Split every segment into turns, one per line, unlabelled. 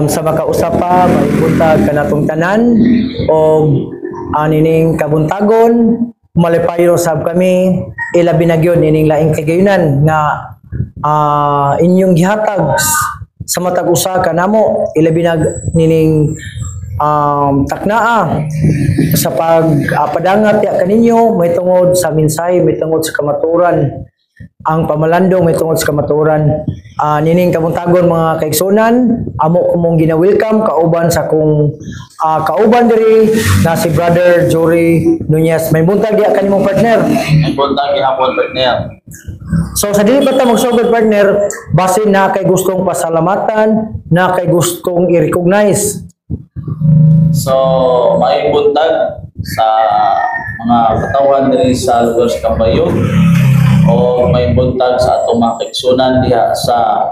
Sa makausapa may buntag kanatong tanan o anining kabuntagon malipayo sab kami ilabi na gyud nining laing kagayunan nga inyong gihatag sa matag usa kanamo ilabi na nining taknaa sa padangat ya kaninyo may tungod sa minsay, may tungod sa kamaturan ang pamalandong may tungod sa kamaturan. Nining kabuntagon mga kaigsunan, amo kumong gina-welcome kauban sa kung kauban diri na si Brother Jory Nunez. May buntag ya kanimong partner.
May buntag gihapon partner.
So sa dili pa ta magsugod partner, base na kay gustong pasalamatan, na kay gustong i-recognize.
So may buntag sa mga katawan diri sa lugar sa Cambayog o may buntag sa atong mga kaigsunan diha sa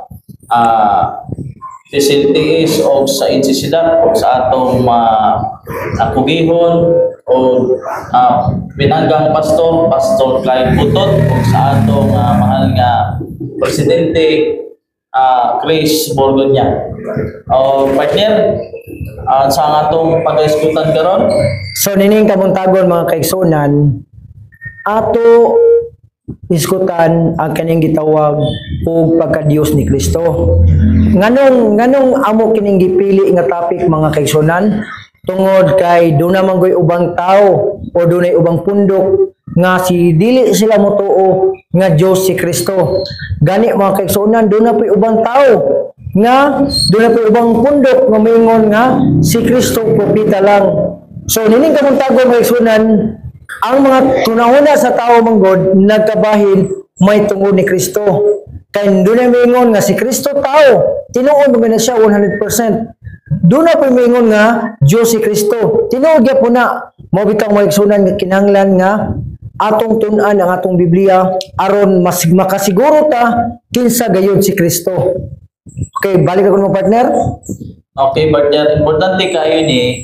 facilities o sa insisidad o sa atong pugihon o pinanggang Pastor Clyde Putot o sa atong mahal nga Presidente Chris Borgonya. O partner, sa atong pag-iskutan karon.
So nining kabuntagon mga kaigsunan, ato iskutan ang kaning gitawag og pagka-Dios ni Kristo. Nganong amo kining gipili nga topic mga kaigsunan tungod kay do na manggoy ubang tao o dunay ubang pundok nga si dili sila motuo nga Dios si Kristo. Gani mga kaigsunan do na pay ubang tao nga do na pay ubang pundok nga moingon nga si Kristo propeta lang. So nining kabuntagon mga kaigsunan, ang mga tunahuna sa tao manggod nagkabahin may tungod ni Kristo. Kay doon na mingon nga si Kristo tao, tinuod mo na siya 100%. Doon na mingon nga Diyos si Kristo. Tinuod po na mo bitang maigsunan nga kinahanglan nga atong tun-an ang atong Biblia aron mas makasiguro ta kinsa gayon si Kristo. Okay, balik ako mo partner.
Okay, partner, importante kayo ni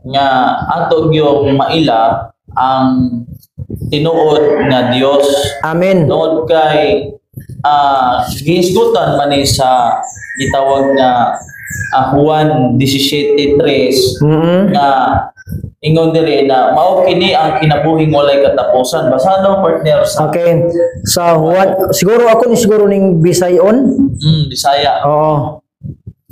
nga atong yung maila ang tinuod nga Dios.
Amen.
Tungod kay gihisgutan man ni sa gitawag nga Juan 17:3 nga ingon diri na mao kini ang kinabuhing walay katapusan. Basa daw partner sa
Okay. Sa Juan, siguro ako ni siguro ning Bisayon.
Bisaya.
Oo.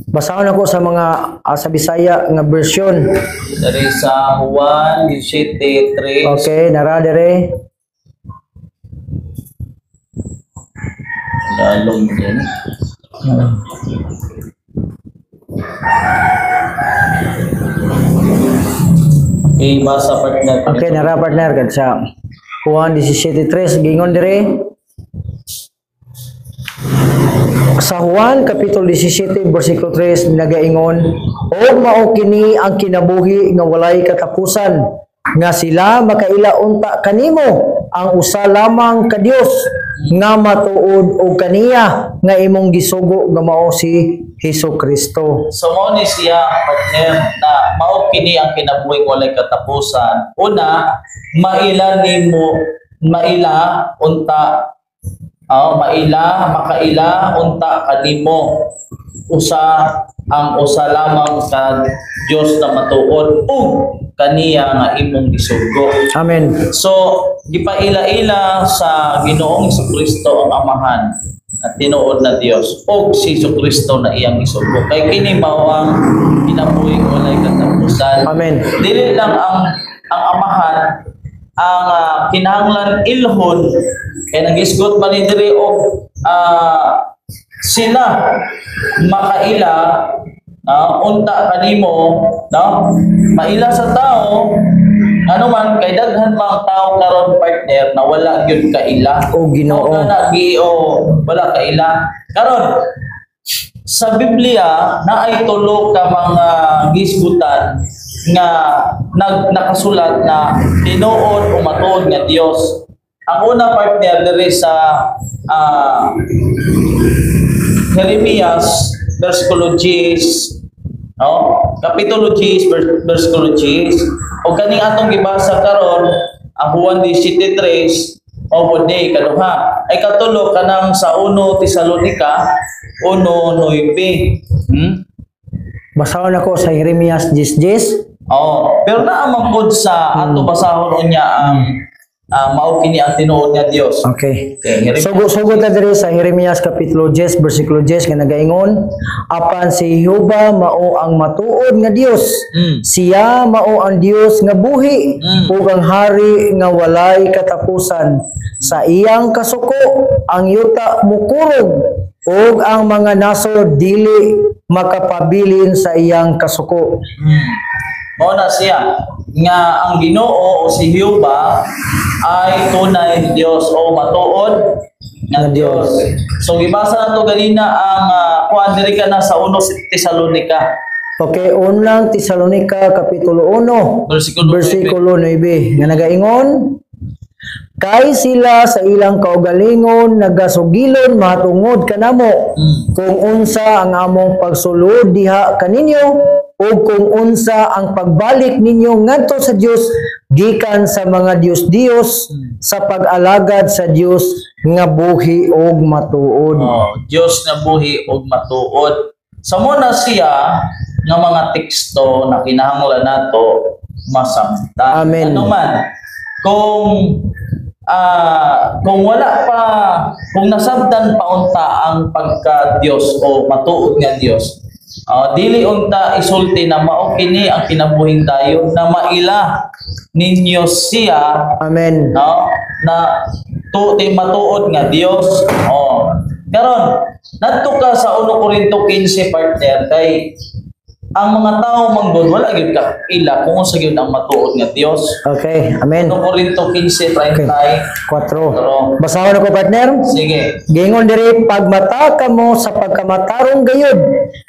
Basahon ako sa mga sa Bisaya nga version.
Dari sa Juan 17:3.
Okay, nara dire.
Dalong din. Okay, basa partner.
Okay, nara partner kad sa Juan 17:3 gingon dire. Sa Juan kapitulo 17 bersikulo 3 nagaingon, "Og mao kini ang kinabuhi nga walay katapusan, nga sila makaila unta kanimo ang usa lamang ka Dios nga matuod og kaniya nga imong gisugo nga mao si Hesukristo."
So mao ni siya partner na mao kini ang kinabuhi walay katapusan. Una, makaila unta kanimo ang usa lamang ka Dios na matuod ug kaniya nga imong gisugo.
Amen.
So gipaila-ila sa Ginoong Hesukristo ang Amahan at tinuod na Dios ug si Hesukristo na iyang gisugo. Kay kini mao ang kinabuhi walay katapusan.
Amen.
Dili lang ang Amahan ang kinahanglan ilhon kay nagisgot man ni diri og sila makaila unta kanimo maila sa tao ano man kay daghan mang tao karon partner na wala gyud kaila
O Ginoo.
Wala kaila karon sa Biblia naay tulo ka mga gisgutan nga nakasulat na tinuod o matuod nga Dios. Ang una partner diri sa Jeremias versikulo 10 kapitulo 10 versikulo 10 o kaning atong gibasa karon ang Juan 17:3 o pwede kaduha ay katulo kanang sa 1 Tesalonica 1:9
Basahon ako sa Jeremias 10:10.
Oo. Pero naamang pod sa ato basahon unya ang mao kini ang tinuod nga Dios.
Okay.
Okay, Jeremias.
Sugod na diri sa Jeremias kapitulo 10 bersikulo 10 nga nagaingon, apan si Jehova mao ang matuod nga Dios. Siya mao ang Dios nga buhi ug ang hari nga walay katapusan. Sa iyang kasuko ang yuta mukurog ug ang mga nasod dili makapabilin sa iyang kasuko.
Mao na siya nga ang Ginoo o si Jehova ay tunay nga Dios o matuod nga Dios. So gibasa nato ganina ang kuan diri ka na sa 1 Tesalonica
Okay, unang Tesalonica kapitulo 1 bersikulo 9 nga nagaingon, kay sila sa ilang kaugalingon nagasugilon matungod kanamo kung unsa ang among pagsulod diha kaninyo o kung unsa ang pagbalik ninyo ngadto sa Dios gikan sa mga Dios sa pag-alagad sa Dios nga buhi og matuod.
Dios na buhi og matuod. Sa muna siya nga mga teksto na kinahanglan nato masamtan.
Amen.
Ano man kung wala pa, kung nasabdan pa unta ang pagka Dios o matuod nga Dios, dili unta isulti na mao kini ang kinabuhing tayo na maila ninyo siya.
Amen.
No, na matuod nga Dios. Karon nadto ka sa 1 Corinto 15 partner kay ang mga tao manggod wala gyud ka ila kung unsa gyud ang matuod nga Dios.
Okay, amen.
1 Corinto 15:34.
4. Basahon ako partner.
Sige.
Gingon diri pagmata kamo sa pagkamatarong gayud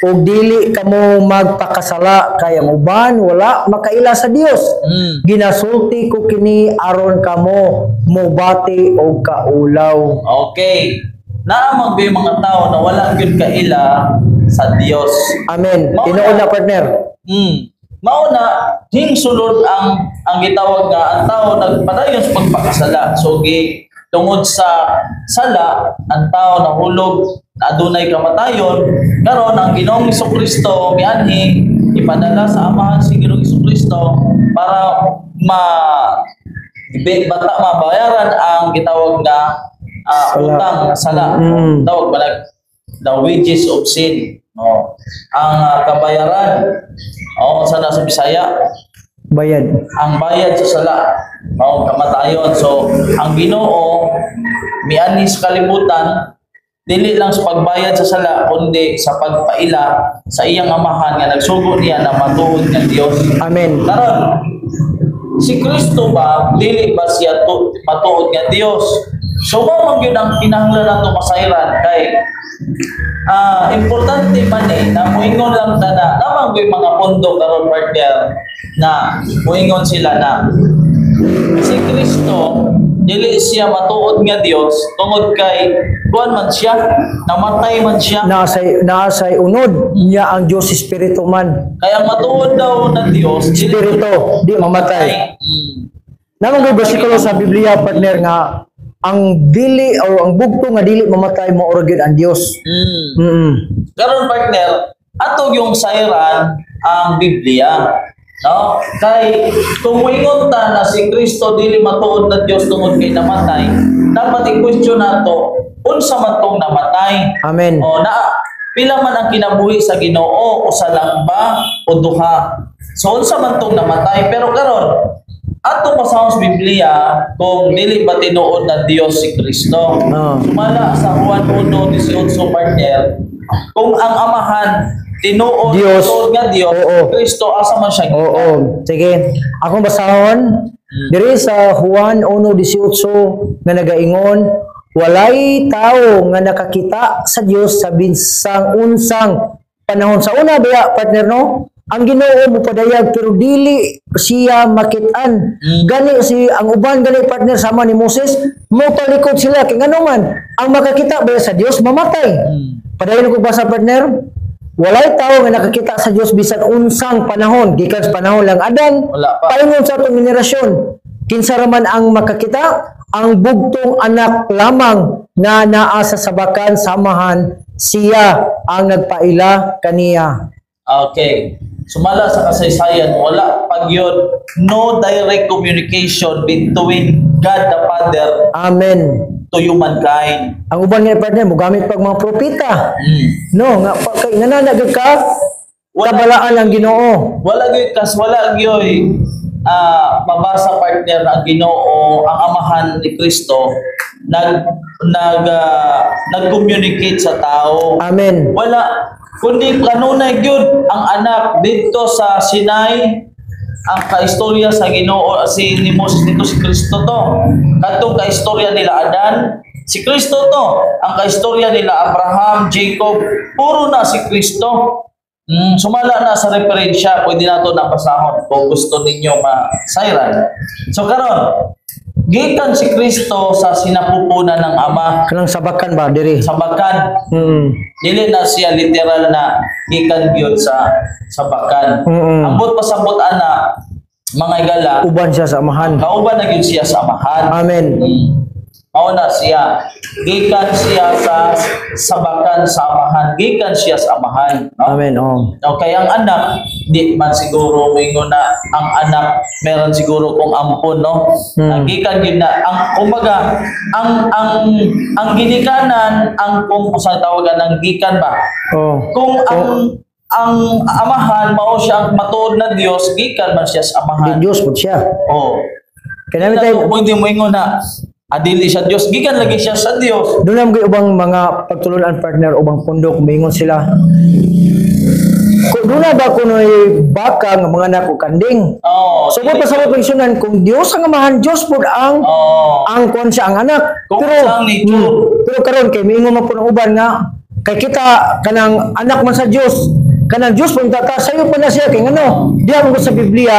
ug dili kamo magpakasala kay ang uban wala makaila sa Dios. Ginasulti ko kini aron kamo mobati og kaulaw.
Okay. Naamang ba yung mga tao na wala gyud kaila sa Dios.
Amen. Tinuod na partner.
Mauna hingsulod ang gitawag nga ang tao nagpadayon sa pagpakasala. So tungod sa sala ang tao nahulog na adunay kamatayon. Karon ang Ginoong Hesukristo mianhi ipadala sa amahan si Ginoong Hesukristo para mabayaran ang gitawag nga utang sala. Tawag ba the wages of sin. Ang kabayaran sana sa Bisaya
bayad.
Ang bayad sa sala kamatayon. So ang Ginoo miani sa kalibutan dili lang sa pagbayad sa sala kundi sa pagpaila sa iyang amahan nga nagsugo niya na matuod nga Dios.
Amen.
Karon si Kristo ba dili ba siya matuod nga Dios? So mao gyud ang kinahanglan nato masayran kay importante man na muingon lang ta na namang may mga pondo karon partner na muingon sila na si Kristo dili siya matuod nga Dios tungod kay kuan man siya namatay man siya
naasay unod niya ang Dios espiritu man
kaya matuod daw na Dios
espiritu di mamatay. Namang bersikulo sa Biblia partner nga ang dili o ang bugto nga dili mamatay mo gyud ang Dios.
Karon partner, ato yung sayran ang Biblia, no? Kay kung moingon ta na si Kristo dili matuod na Dios tungod kay namatay, dapat i-question nato unsa man tong namatay.
Amen.
Pila man ang kinabuhi sa Ginoo o sa lang ba o duha. So unsa man tong namatay pero karon ato pasahon sa Biblia kung dili ba tinuod na Dios si Kristo. Sumala sa Juan 1:18 partner, kung ang amahan tinuod nga Dios, Kristo asa man siya gita.
Sige. Akong basahon diri sa Juan 1:18 nga nagaingon, walay tao nga nakakita sa Dios sa binsang unsang panahon. Sa una ba partner no? Ang Ginoo mo padayag pero dili siya makit-an. Gani ang uban gani partner sama ni Moses, mo palikod sila kay ngano man ang makakita ba sa Dios mamatay. Padayon ko basa partner, walay tao nga nakakita sa Dios bisan unsang panahon, gikan sa panahon lang Adan, paingon sa atong henerasyon. Kinsa ra man ang makakita, ang bugtong anak lamang nga naa sa sabakan samahan siya ang nagpaila kaniya.
Okay. Sumala sa kasaysayan, wala pag yun, no direct communication between God the Father
Amen.
to humankind.
Ang uban nga partner mo gamit pag mga propeta. No, nga pa kay nananagad ka kabalaan ang Ginoo.
Wala gyud mabasa partner na ang Ginoo, ang amahan ni Kristo nag-communicate sa tao.
Amen.
Wala kundi kanunay gyud ang anak dito sa Sinai. Ang kaistorya sa Ginoo ni Moses dito si Kristo to. Kadtong kaistorya nila Adan, si Kristo to. Ang kaistorya nila Abraham, Jacob, puro na si Kristo. Sumala na sa referensya, pwede na ito napasahon kung gusto ninyo masayran. So karon, gikan si Kristo sa sinapupunan ng Ama.
Kanang sabakan ba diri?
Sabakan. Dili na siya literal na gikan gyud sa sabakan. Ambot pasabot ana mga igala,
Uban siya sa amahan.
kauban na gyud siya sa amahan.
Amen.
Mao na siya. Gikan siya sa sabakan sa amahan. Gikan siya sa amahan. No?
Amen. Oh.
Okay, ang anak, di man siguro mingon na ang anak meron siguro kung ampon, no? Gikan yun na ang kumbaga ang ginikanan ang kung sa tawagan ng gikan ba?
Oh.
Kung ang amahan mao siya ang matuod na Dios, gikan man siya sa
Di
amahan.
Diyos po siya.
Oh.
Kaya namin tayo,
Kung hindi mo ingon na adili siya Dios, gikan lagi siya sa Dios.
doon naman kayo ubang mga pagtulunan partner, ubang pundo, kumingon sila. Kung doon na ba kung baka nga mga anak ko kanding?
Oh.
So, pa sa mga pensyonan, kung Diyos ang amahan, Diyos po ang
Oh.
angkon siya ang anak.
Kung sa nature.
Pero karon kay mingon man po ng uban nga, kay kita, kanang anak man sa Diyos, kanang Diyos po, sayo pa na siya, kay ano, diyan mo sa Biblia,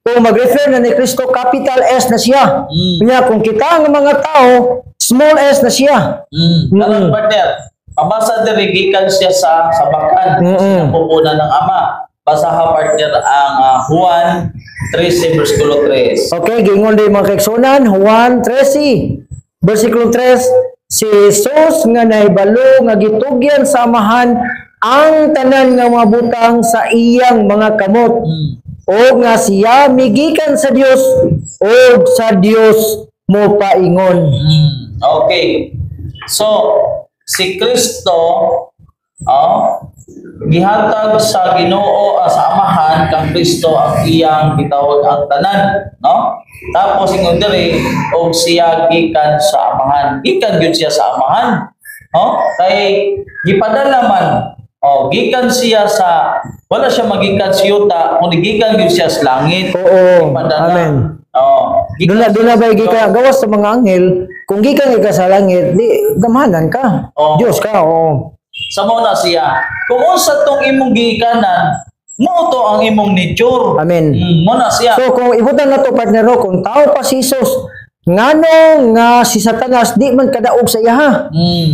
kung mag-refer na ni Kristo, capital S na siya. Kanya kung kita ang mga tao, small s na siya.
Karon partner, mabasa diri gikan siya sa sabakan, sinapupunan ng Ama. Basaha partner ang Juan 13 versikulo 3.
Okay, gingon din mga kaiksonan, Juan 13, versikulo 3, si Jesus nga nahibalo nga gitugyan sa amahan ang tanan nga mga butang sa iyang mga kamot. O nga siya migikan sa Dios o sa Dios mo paingon.
Okay. So, si Kristo gihatag sa Ginoo sa amahan kang Kristo ang iyang gitawag ang tanan, no? Tapos ingon diri og siya gikan sa amahan. Gikan gyud siya sa amahan. Kay gipadala man gikan siya sa wala siya magikan sa yuta, kundi gikan gyud siya sa langit.
Oo.
Gipadala.
Amen.
Gikan
Doon na ba gikan gawas sa mga anghel, kung gikan ka sa langit, di gamahanan ka.
Oo.
Diyos ka, oo.
Sa mo na siya. Kung unsa tong imong gikanan, mo to ang imong nature.
Amen.
Mo na siya.
So kung ibutan na to partner, kung tao pa si Jesus, ngano nga si Satanas di man kadaog sa iya ha.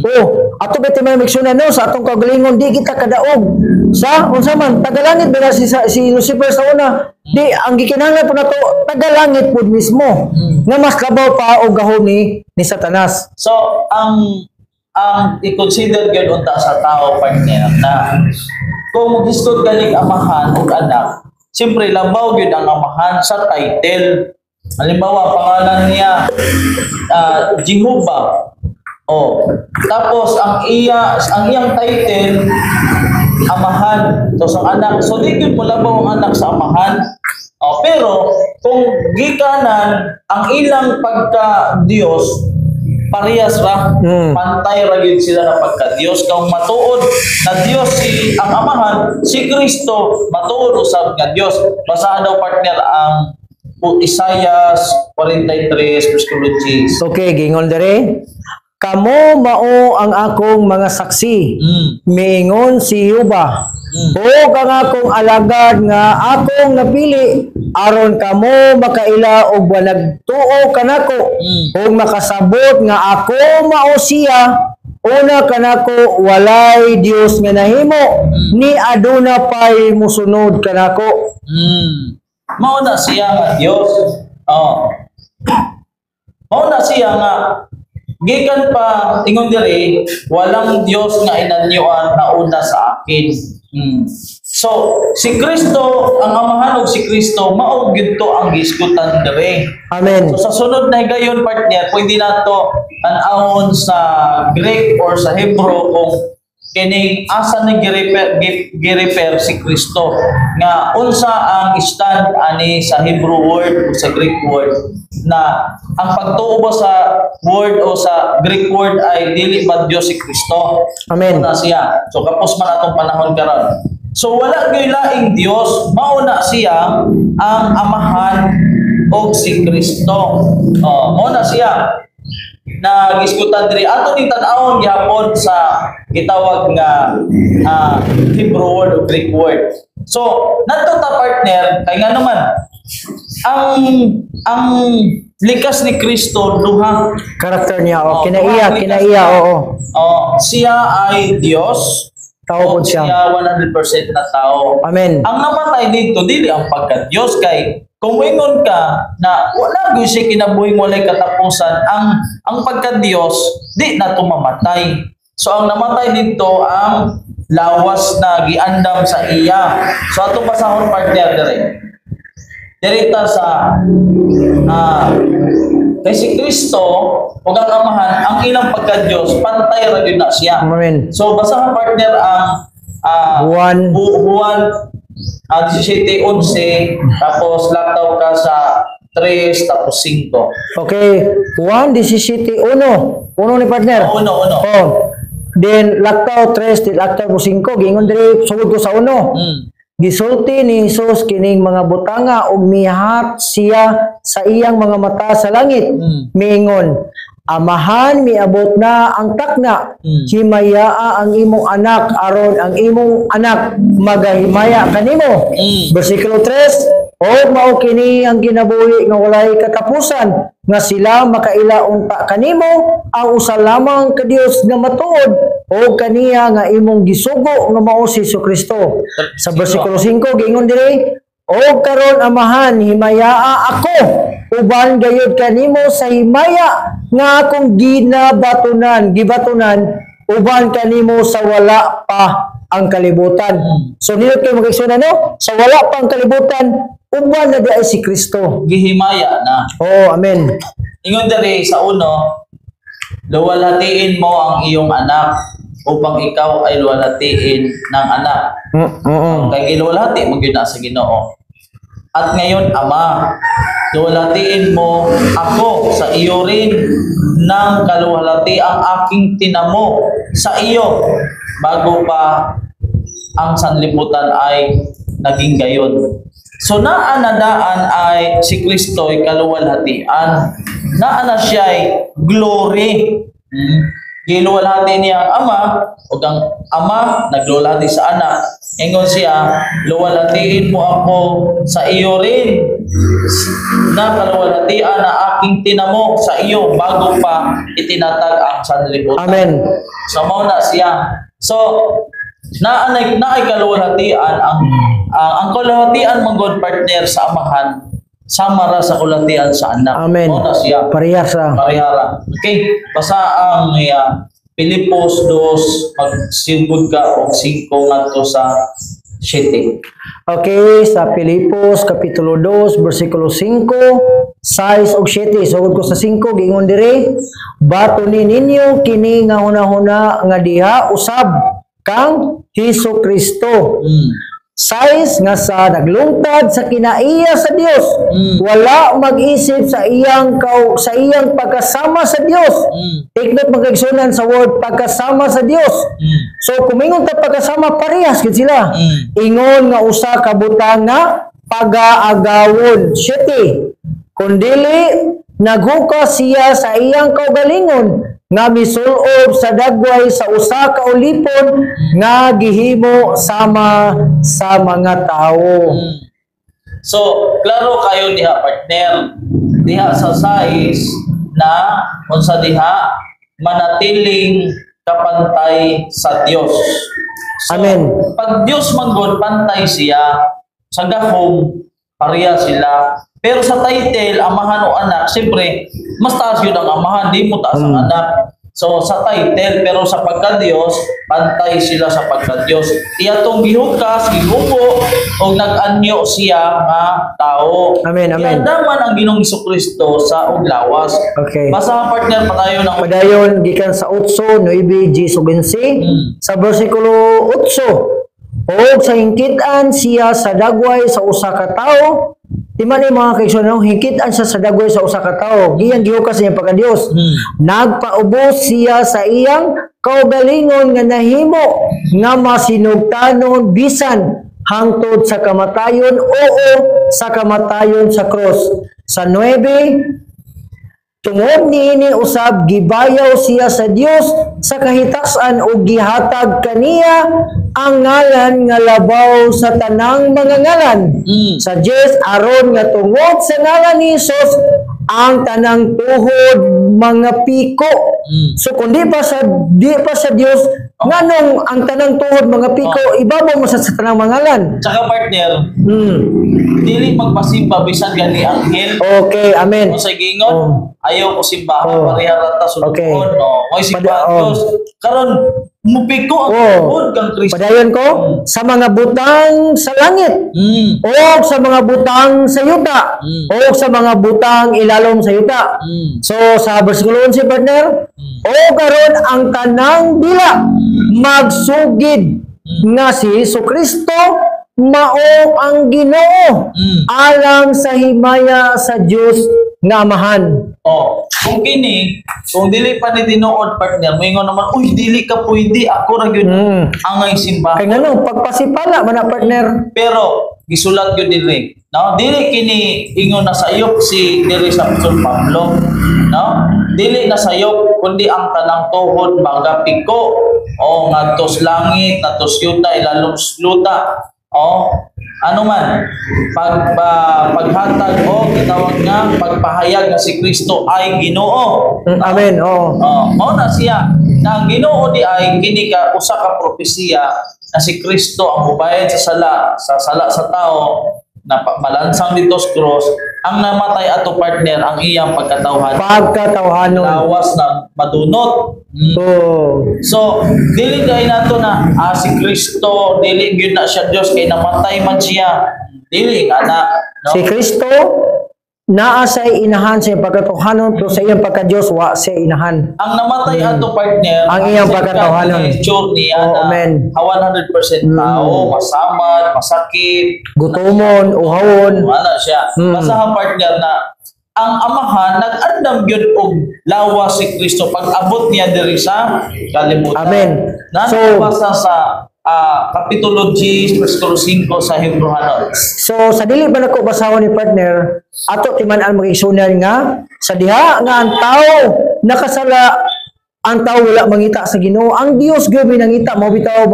Oh, ato bete man miksuna no sa atong kagalingon di kita kadaog. Sa unsa man tagalangit ba na si Lucifer sa una? Di ang gikinahanglan po nato tagalangit pud mismo. Nga mas labaw pa og gahom ni Satanas.
So, ang i-consider gyud unta sa tao partner na kung gusto galing amahan ug anak, siyempre labaw gyud ang amahan sa title. Halimbawa, pangalan niya Jehovah. Tapos ang iyang title amahan. So sa anak, so di gyud mo labaw ang anak sa amahan. Pero kung gikanan ang ilang pagka Dios parehas ra, pantay ra gyud sila na pagka Dios. Kung matuod na Dios ang amahan, si Kristo matuod usab nga Dios. Basahan daw partner ang Isaiah 43 versikulo 10.
Okay, gingon dere. Kamo mao ang akong mga saksi. Miingon si Yuba. O kang akong alagad nga akong napili aron kamo makaila og nagtuo kanako ug makasabot nga ako mao siya. Una kanako walay Dios nga nahimo ni aduna pay musunod kanako.
Mao na siya nga Dios. Mao na siya nga gikan pa ingon diri walang Dios nga inanyuan na una sa akin. So, si Kristo, ang amahan og si Kristo, mao gyud to ang gisgutan dere.
Amen.
So sa sunod na gayon partner, pwede nato tan-awon sa Greek or sa Hebrew kung kini asa ni girefer si Kristo nga unsa ang stand ani sa Hebrew word o sa Greek word na ang pagtuo ba sa word o sa Greek word ay dili ba Dios si Kristo.
Amen.
Na siya. So kapos man atong panahon karon. So wala gyud laing Dios, mao na siya ang amahan og si Kristo. Mao na siya na gisgutan diri ato ning tan-awon gihapon sa gitawag nga Hebrew word o Greek word. So nadto ta partner kay nga naman ang likas ni Kristo duha
Karakter niya,
Oh,
kinaiya, oo.
siya ay Dios.
Tao po siya.
Siya 100% na tao.
Amen.
Ang namatay dito dili ang pagka-Diyos kay kung ingon ka na wala gyud siya kinabuhi mo lay katapusan ang pagka-Diyos di na tumamatay. So ang namatay dito ang lawas na giandam sa iya. So ato basahon partner dire. Dirita sa kay si Kristo ug ang amahan ang ilang pagka-Diyos pantay ra gyud na siya.
Amen.
So basahan partner ang
Juan.
Juan 17:11 tapos lataw ka sa 3 tapos 5.
Okay, 1:17, uno ni partner.
Uno.
Then laktaw 3 til laktaw 5 gingon diri sugod ko sa uno. Gisulti ni Jesus kining mga butanga ug mihat siya sa iyang mga mata sa langit. Miingon, amahan miabot na ang takna. Himayaa ang imong anak aron ang imong anak magahimaya kanimo. Bersikulo 3, o mao kini ang ginabuhi nga walay katapusan nga sila makailaunta kanimo ang usa lamang ka Dios nga matuod o kaniya nga imong gisugo nga mao si Jesucristo. Sa bersikulo 5 giingon diri, o karon amahan himayaa ako uban gayud kanimo sa himaya nga akong gibatunan uban kanimo sa wala pa ang kalibutan. So nilot kayo mag-igsunan no? Sa wala pa ang kalibutan, uban na di ay si Kristo.
Gihimaya na.
Oh, amen.
Ingon diri sa uno, luwalhatiin mo ang iyong anak upang ikaw ay luwalhatiin ng anak. Kay giluwalhati mo gyud na sa Ginoo. At ngayon, Ama, luwalhatiin mo ako sa iyo rin ng kaluwalhati ang aking tinamo sa iyo bago pa ang sanlibutan ay naging gayon. So naanadaan ay si Kristo ay kaluwalhatian. Naana siya ay glory. Giluwalhati niya ang Ama o ang Ama nagluwalhati sa anak. Ingon siya, luwalhatiin mo ako sa iyo rin na kaluwalhatian na aking tinamo sa iyo bago pa itinatag ang sanlibutan.
Amen.
So mao na siya. So naay kaluwalhatian ang kaluwalhatian manggod partner sa amahan sama ra sa kaluwalhatian sa anak.
Amen.
Mao na siya.
Parehara.
Okay, basa ang Pilipos 2 magsigud ka og 5 ngadto sa 7.
Okay, sa Pilipos kapitulo 2 bersikulo 5, 6 ug 7. Sugod ko sa 5 giingon diri, batunin ninyo kini nga hunahuna nga diha usab kang Hesukristo. 6 nga sa naglungtad sa kinaiya sa Dios, wala mag-isip sa iyang pagkasama sa Dios. Tiknot magigsunan sa word pagkasama sa Dios. So kumingon ta pagkasama parehas gid sila. Ingon nga usa ka butanga pagaagawon 7. Kundili naghukas siya sa iyang kaugalingon nga misulob sa dagway sa usa ka ulipon nga gihimo sama sa mga tao.
So, klaro kayo diha partner. Diha sa size na unsa diha manatiling kapantay sa Dios. So,
Amen.
pag Dios manggod pantay siya sa gahom pareha sila. Pero sa title, amahan o anak, siyempre, mas taas yun ang amahan, di mo taas ang anak. So sa title, pero sa pagka-Dios, pantay sila sa pagka-Dios. Iya tong gihukas, gigubo, o nag-anyo siya nga tao.
Amen, amen.
Kaya daman ang Ginoong Jesucristo sa uglawas.
Okay.
Basta partner pa tayo ng
Padayon gikan sa 8, 9, G15 sa bersikulo 8. O sa hingkit-an siya sa dagway sa usa ka tawo. Di man ni mga kaigsunan, hingkit-an siya sa dagway sa usa ka tawo. Giyang gihukas niya pagka Dios. Nagpaubos siya sa iyang kaugalingon nga nahimo nga masinugtanon bisan hangtod sa kamatayon, oo sa kamatayon sa cross. Sa 9, tungod niini usab gibayaw siya sa Dios sa kahitasan ug gihatag kaniya ang ngalan nga labaw sa tanang mga ngalan. Sa Dios aron nga tungod sa ngalan ni Jesus ang tanang tuhod mga piko. So kung di pa sa Dios, nganong ang tanang tuhod mga piko ibabaw mo sa tanang mga ngalan.
Tsaka partner, dili magpasimba bisan gani anghel.
Okay, amen.
O sa gingon, ayaw ko simbahan, pareha rata sulod
Okay.
no. Mo'y simbahan Diyos. Karon mupiko ang tuhod kang Kristo.
Padayon ko sa mga butang sa langit. O sa mga butang sa yuta. O sa mga butang ilalom sa yuta. So sa bersikulo 11 partner, o karon ang tanang dila magsugid nga si Jesucristo mao ang Ginoo alang sa himaya sa Dios nga Amahan.
Kung kini, kung dili pa ni tinuod partner, moingon naman, uy, dili ka pwede, ako ra gyud angay simbahan.
Kay ngano pagpasipala man na partner.
Pero gisulat gyud diri, no? Dili kini ingon na sayop si diri sa Apostol Pablo, no? Dili na sayop kundi ang tanang tuhod mga piko o ngadtos langit, ngadtos yuta, ilalom luta. Ano man paghatag o gitawag nga pagpahayag nga si Kristo ay Ginoo.
Amen.
Mao na siya na ang Ginoo di ay kini ka usa ka propesiya na si Kristo ang mubayad sa sala sa tao na malansang dito sa cross, ang namatay ato partner ang iyang
Pagkatawhanon.
lawas na madunot. So, dili kay nato na si Kristo, dili gyud na siya Dios kay namatay man siya. Dili ana, no?
Si Kristo naa sa inahan sa iyang pagkatawhanon pero sa iyang pagka-Dios wa sa inahan.
Ang namatay ato partner,
Ang iyang pagkatawhanon.
nature niya na
Amen.
100% tao, masamad, masakit,
Gutomon, uhawon.
wala siya. Basta ang partner na ang Amahan nag-andam gyud og lawas si Kristo pag abot niya diri sa kalibutan.
Amen.
So, basa sa Kapitulo 10, versikulo 5 sa Hebrehanon.
So sa dili ba nako basahon ni partner, ato timan-an mag-igsunan nga sa diha nga ang tao nakasala, ang tao wala mangita sa Ginoo, ang Dios gyud nangita mao bitaw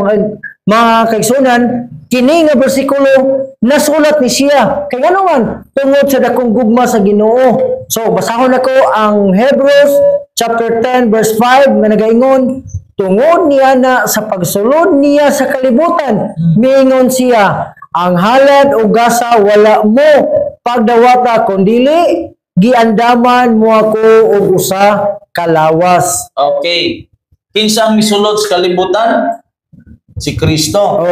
mga kaigsunan, kini nga bersikulo nasulat ni siya. Kay ngano man tungod sa dakong gugma sa Ginoo. So basahon nako ang Hebrews chapter 10 verse 5 nga nagaingon, tungod niya na sa pagsulod niya sa kalibutan, miingon siya, ang halad o gasa wala mo pagdawata, kundili giandaman mo ako og usa kalawas.
Okay. Kinsa ang misulod sa kalibutan? Si Kristo.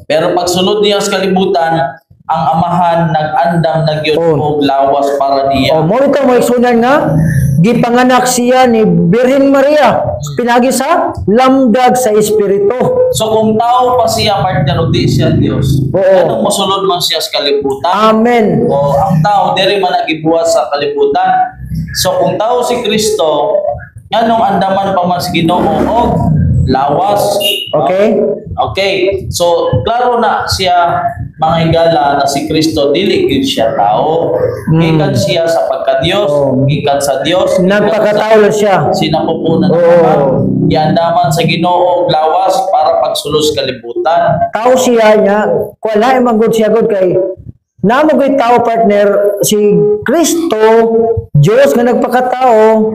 Pero pag sulod niya sa kalibutan, ang Amahan nag-andam na gyud og lawas para niya.
Mo ito mo igsunan nga gipanganak siya ni Birhen Maria, pinagi sa lamdag sa Espiritu.
So kung tao pa siya partner o di siya Dios, anong mosulod man siya sa kalibutan?
Amen.
Ang tao diri man nagibuhat sa kalibutan. So kung tao si Kristo, anong andaman pa man si Ginoo og lawas. Okay. So klaro na siya mga higala na si Kristo dili gyud siya tao. Gikan siya sa pagka-Dios, gikan sa Dios.
Nagpakatao lang siya.
Sinapupunan ng Ama. Iandaman sa Ginoo og lawas para pagsulos kalibutan.
Tao siya niya, wala magud siya gud kay namagay tao partner si Kristo, Dios nga nagpakatao.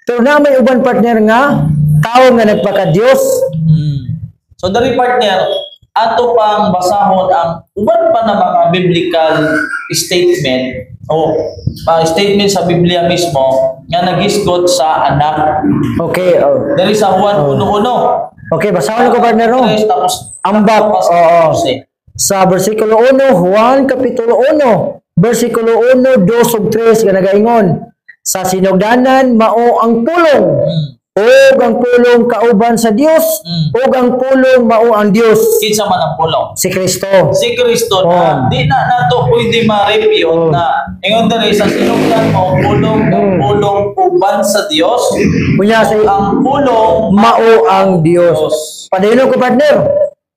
Pero na may uban partner nga tao nga nagpaka-Dios.
So dari partner, ato pang basahon ang uban pa na mga biblical statement statement sa Biblia mismo nga nagisgot sa anak.
Okay.
Dari sa Juan 1:1.
Okay, basahin ko partner no.
Tapos
Ambak, sa versikulo 1, Juan kapitulo 1, versikulo 1, 2 ug 3 nga nagaingon, sa sinugdanan mao ang pulong, ug ang pulong kauban sa Dios, ug ang pulong mao ang Dios.
Kinsa man ang pulong?
Si Kristo.
Si Kristo na di na nato pwede ma-review na ingon diri sa sinugdan mao pulong ang pulong uban sa Dios.
Kunya
Ang pulong
mao ang Dios. Padayon ko partner.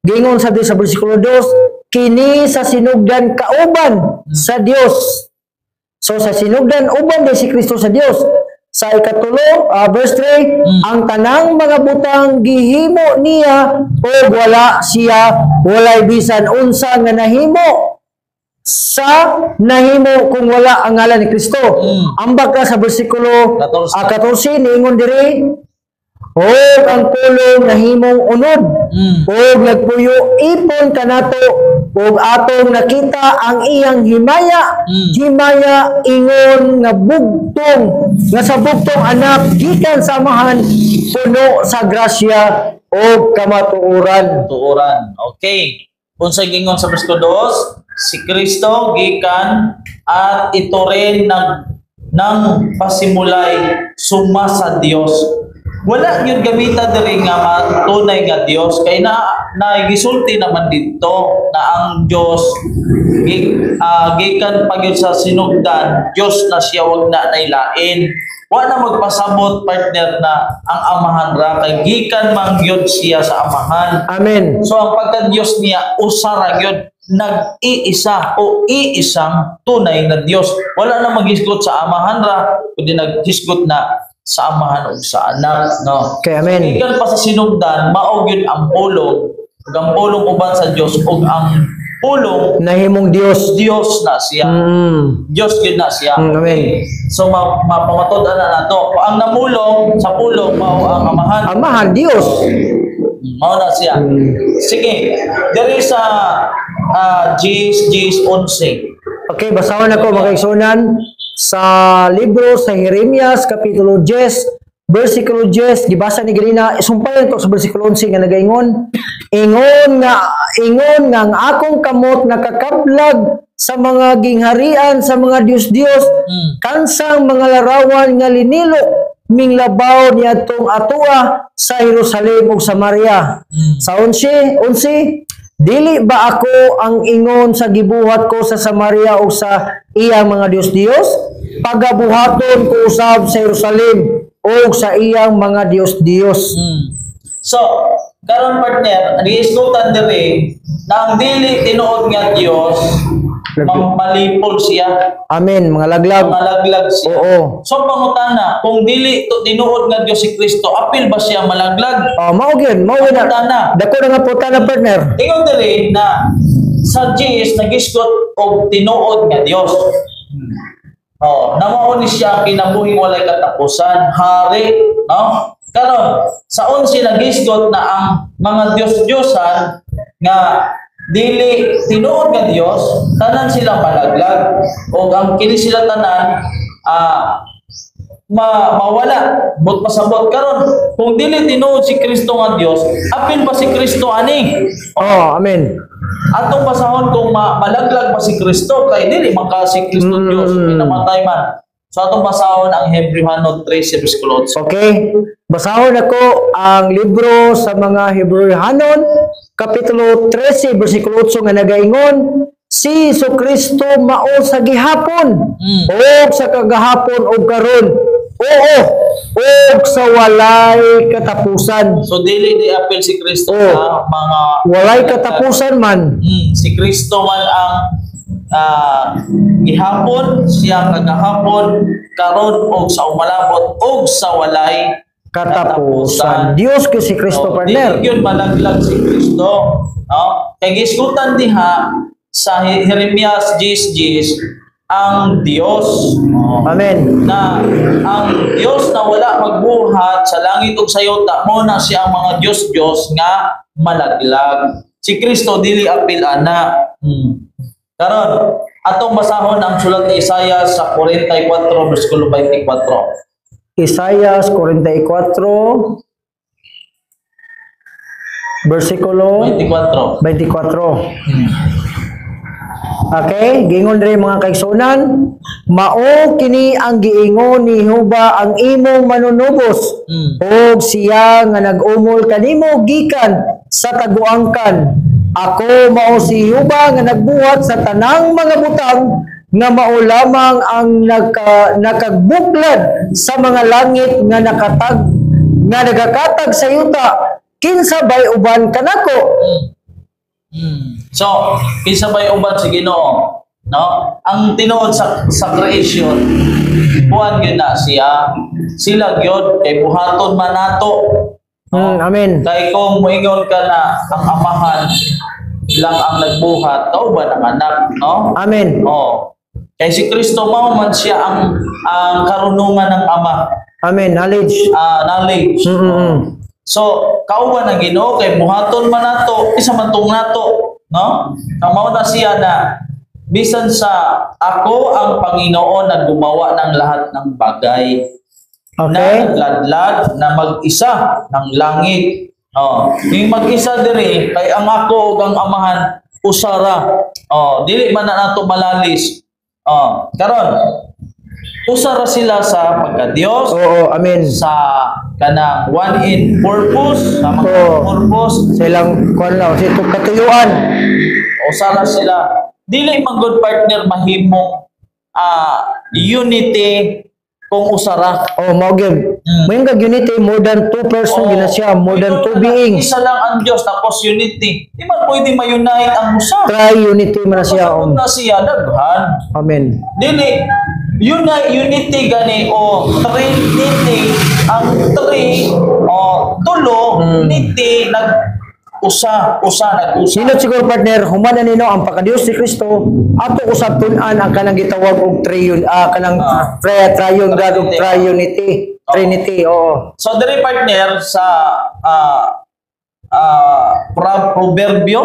Gingon sa bersikulo 2, kini sa sinugdan kauban sa Dios. So sa sinugdan uban din si Kristo sa Dios. Sa ikatulo, verse 3, ang tanang mga butang gihimo niya o wala siya, walay bisan unsa nga nahimo sa nahimo kung wala ang ngalan ni Kristo. Ambak ka sa bersikulo 14, niingon diri, o ang pulong nahimong unod, o nagpuyo ipon kanato, o atong nakita ang iyang himaya, himaya ingon nga bugtong, nga sa bugtong anak, gikan sa amahan, puno sa grasya o kamatuoran.
Tuoran. Okay. Unsa gingon sa bersikulo 2, si Kristo gikan at ito rin nang pasimulay suma sa Dios. Wala yun gamitan diri nga matunay nga Dios kay gisulti naman dito na ang Dios gikan pagyud sa sinugdan, Dios na siya, wag na nailain. Wa na magpasabot partner na ang amahan ra kay gikan man gyud siya sa amahan.
Amen.
So ang pagka-Dios niya usara gyud, nag-iisa o iisang tunay na Dios. Wala na maghisgot sa amahan ra, kundi naghisgot na sa amahan o sa anak, no?
Okay, amen.
Gikan pa sa sinugdan, mao gyud ang pulong, ug ang pulong uban sa Dios, ug ang pulong
Nahimong Dios.
Dios na siya. Dios gyud na siya.
Amen.
So mapamatod-an na nato. Ang namulong sa pulong mao ang amahan.
Amahan Dios.
Mao na siya. Sige, diri sa Gs 11.
Okay, basahon ako mga kaigsunan sa libro sa Jeremias kapitulo 10 versikulo 10 gibasa ni ganina, isumpayan to sa versikulo 11 nga nagaingon, ingon nga ang akong kamot nakakablag sa mga gingharian sa mga Dios kansang mga larawan nga linilo minglabaw niadtong atua sa Jerusalem ug Samaria. Sa 11, dili ba ako ang ingon sa gibuhat ko sa Samaria o sa iyang mga Dios? Pagabuhaton ko usab sa Jerusalem o sa iyang mga Dios.
So, karon partner, giisgutan diri na ang dili tinuod nga Dios, malipol siya.
Amen, mga laglag.
Malaglag siya.
Oo.
So pangutana, kung dili tinuod nga Dios si Kristo, apil ba siya malaglag?
Mao gyud, mao na.
Pangutana.
Dako na nga puta na partner.
Ingon diri na sa Gs nagisgot og tinuod nga Dios. Namao ni siya kinabuhi walay katapusan, hari, no? Karon sa 11 nagisgot na ang mga Dios-Diosan nga dili tinuod nga Dios, tanan sila malaglag o ang kini sila tanan mawala but pasabot karon kung dili tinuod si Kristo nga Dios, apil pa si Kristo ani.
Amen.
Atong basahon kung malaglag pa si Kristo kay dili man ka si Kristo Dios, pinamatay man. So atong basahon ang Hebreano 13 versikulo 8.
Okay. Basahon ako ang libro sa mga Hebrehanon kapitulo 13 versikulo 8 nga nagaingon, si Kristo mao sa gihapon o sa kagahapon o karon. Oo, o sa walay katapusan.
So dili di apil si Kristo sa mga
walay katapusan man.
Si Kristo man ang gihapon, siya kagahapon, karon og sa umalabot og sa walay
katapusan. Dios ko si Kristo partner.
Dili yun malaglag si Kristo. No? Kay gisgutan diha sa Jeremias 10 ang Dios.
Amen.
Na ang Dios na wala magbuhat sa langit ug sa yuta, mo na siya ang mga Dios nga malaglag. Si Kristo dili apil ana. Karon atong basahon ang sulat ni Isaiah sa 44 bersikulo 24.
Isaias 44 versikulo
24.
24. Okay, gingon rin mga kaigsunan, mao kini ang giingon ni Jehova ang imong manunubos, o siya nga nag-umol kanimo gikan sa taguangkan. Ako mao si Jehova nga nagbuhat sa tanang mga butang, nga mao lamang ang nakagbuklad sa mga langit nga nagakatag sa yuta, kinsa bay uban kanako.
So, kinsa bay uban si Ginoo, no? Ang tinuod sa creation, buwan gyud na siya. Sila gyud kay buhaton man nato.
Amen.
Kay kung moingon ka na ang amahan lang ang nagbuhat, kauban ang anak, no?
Amen.
Oh. Kay si Kristo mao man siya ang karunungan ng Ama.
Amen. Knowledge.
Knowledge. So, kauban ang Ginoo kay buhaton man nato, isa man tong nato, no? Ang mao na siya na bisan sa ako ang Panginoon na gumawa ng lahat ng bagay.
Okay.
Na nagladlad na mag-isa ng langit. Oh, yung mag-isa diri kay ang ako ug ang amahan usara. Oh, dili man na nato malalis. Oh, karon usara sila sa pagka-Dios.
Oo, amen.
Sa kanang one in purpose, sa mga purpose,
silang kuan lang, si katuyuan.
usara sila. Dili man good partner mahimong unity kung usara.
Oh, mao gyud. May nga unity more than two person gina siya, more than two beings.
Isa lang ang Dios tapos unity. Di man pwede ma-unite ang usa.
Tri-unity man na siya.
Kung na siya daghan.
Amen.
Dili unity gani o trinity ang tulo unity nag-usa.
Sinot siguro partner, human na nino ang pagka-Dios ni Kristo ato usab tun-an ang kanang gitawag og kanang triune God of triunity. Trinity, oo.
So diri partner sa proverbio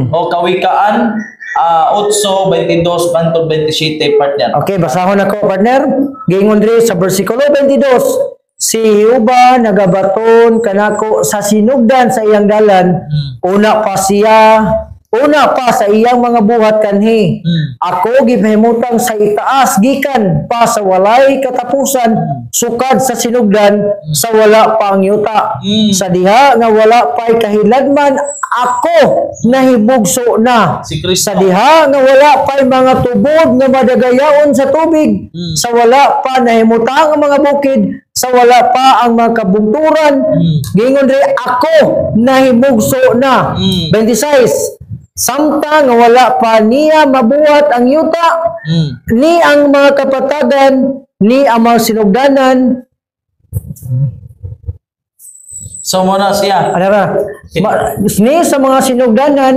o kawikaan 8:22 hangtod 27 partner.
Okay, basahon ako partner. Giingon diri sa bersikulo 22. Si Jehova nagabaton kanako sa sinugdan sa iyang dalan, una pa sa iyang mga buhat kanhi. Ako gipahimutang sa itaas gikan pa sa walay katapusan, sukad sa sinugdan sa wala pa ang yuta. Sa diha nga wala pa'y kahilagman, ako nahibugso na.
Si Kristo.
Sa diha nga wala pa'y mga tubod nga madagayaon sa tubig, sa wala pa nahimutang ang mga bukid, sa wala pa ang mga kabungturan, gingon rin ako nahibugso na. 26. Samtang wala pa niya mabuhat ang yuta, ni ang mga kapatagan, ni ang mga sinugdanan.
So muna siya.
Ni sa mga sinugdanan,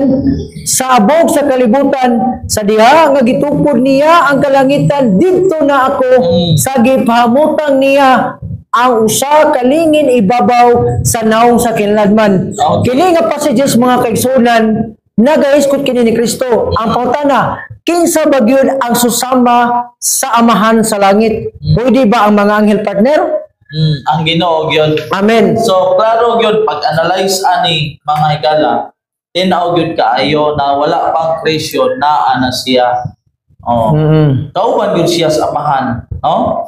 sa abog sa kalibutan, sa diha nga gitukod niya ang kalangitan, dito na ako, sa gipahamutang niya ang usa kalingin ibabaw sa naong sa kinladman. Kini nga passages mga kaigsunan, nagaiskot kini ni Kristo. Ang pangutana, kinsa ba gyud ang susama sa amahan sa langit? Pwede ba ang mga anghel partner?
Ang Ginoo gyud.
Amen.
So klaro gyud pag-analyze ani mga higala, tinaw gyud kaayo na wala pang creation na ana siya. Oh. Kauban gyud siya sa amahan, no?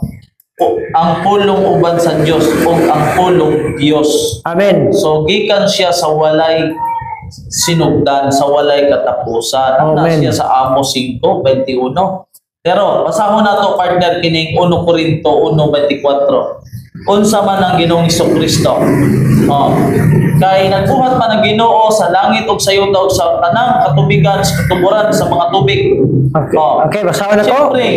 Ang pulong uban sa Dios ug ang pulong Dios.
Amen.
So gikan siya sa walay sinugdan, sa walay katapusan. Na siya sa Amos 5:21. Pero basahon nato partner kining 1 Corinto 1:24. Unsa man ang Ginoong Kristo. Oh. Kay nagbuhat man ang Ginoo sa langit ug sa yuta ug sa tanang katubigan sa katuburan sa mga tubig.
Okay. Okay, basahon na to.
Siyempre,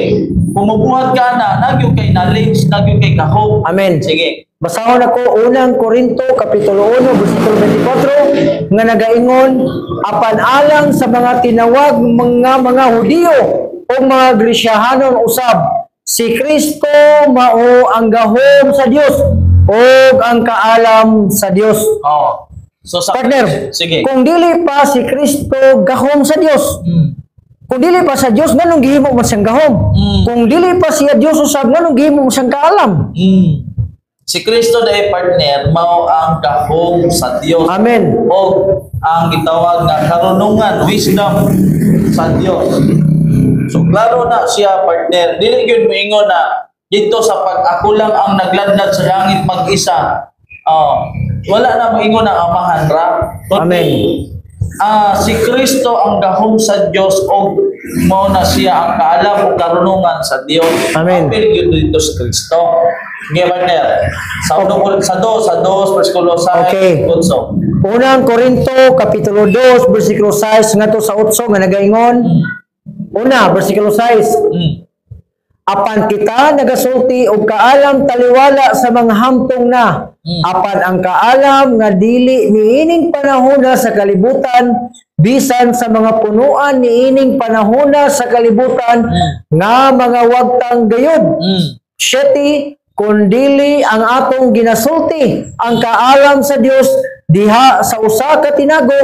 kumubuhat ka na, nagyo kay knowledge, nagyo kay kahog.
Amen.
Sige.
Basahon ako unang Korinto kapitulo 1 bersikulo 24 nga nagaingon, apan alang sa mga tinawag mga Hudiyo o mga Grisyahanon usab, si Kristo mao ang gahom sa Dios o ang kaalam sa Dios.
So sa
Partner,
sige.
kung dili pa si Kristo gahom sa Dios, Kung dili pa sa Dios nganong gihimo man siyang gahom? Kung dili pa siya Dios usab nganong gihimo man siyang kaalam?
Si Kristo dahil partner, mao ang gahom sa Dios.
Amen.
O ang gitawag na karunungan, wisdom sa Dios. So klaro na siya partner. Dili gyud moingon na dito sa ako lang ang nagladlad sa langit mag-isa. Wala na moingon na amahan ra.
Amen.
Si Kristo ang gahom sa Dios o mao na siya ang kaalam o karunungan sa Dios.
Amen.
Apil gyud dito sa Kristo. Okay, partner. Sa 2 versikulo 6
Okay.
8.
Unang Korinto kapitulo 2 bersikulo 6 ngadto sa 8 nga nagaingon. Una, bersikulo 6. Apan kita nagasulti og kaalam taliwala sa mga hamtong na. Apan ang kaalam nga dili niining panahona sa kalibutan bisan sa mga punuan niining panahona sa kalibutan nga mga wagtang gayud. 7 kundili ang atong ginasulti ang kaalam sa Dios diha sa usa ka tinago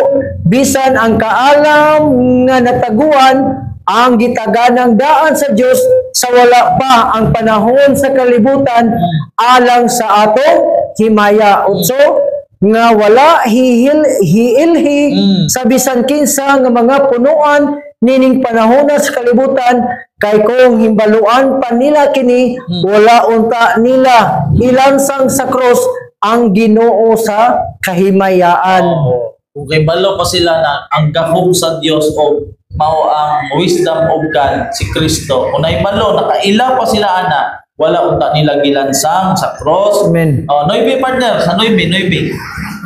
bisan ang kaalam nga nataguan ang gitaganang daan sa Dios sa wala pa ang panahon sa kalibutan alang sa atong himaya. 8 nga wala hiilhi sa bisan kinsa nga mga punuan nining panahon sa kalibutan kay kung himbaluan pa nila kini wala unta nila ilansang sa cross ang Ginoo sa kahimayaan.
Kung kay balo pa sila na ang gahom sa Dios o mao ang wisdom of God si Kristo. Kung naibalo nakaila pa sila ana wala unta nila gilansang sa cross.
Amen.
9 partner sa 9.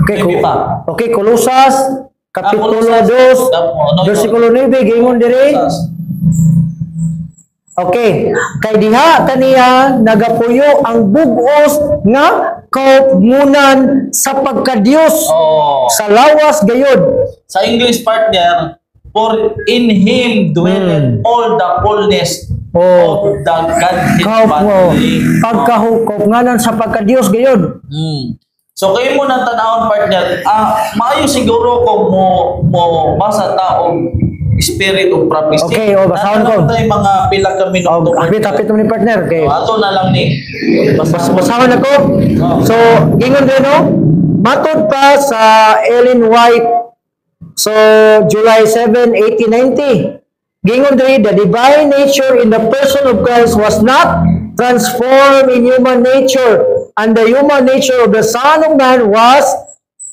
Okay,
9 pa.
okay, Kolosas kapitulo
Kolosas.
2 bersikulo 9 gingon diri. Okay, kay diha kaniya nagapuyo ang bug-os nga kaupmunan sa pagka-Dios sa lawas gayod.
Sa English partner, for in Him dwelleth all the fullness of the Godhead bodily.
Pagkahukop nganan sa pagka-Dios gayod.
So kayo mo nang tanawon partner, maayo siguro kung mo basa taong spirit of prophecy.
Okay, basahon ko.
Tayo mga pila ka minuto.
Hapit mo ni partner. Okay.
Ato na lang ni.
Basahon ako. So, gingon din no? Matod pa sa Ellen White. So, July 7, 1890. Gingon din, the divine nature in the person of Christ was not transformed in human nature, and the human nature of the Son of Man was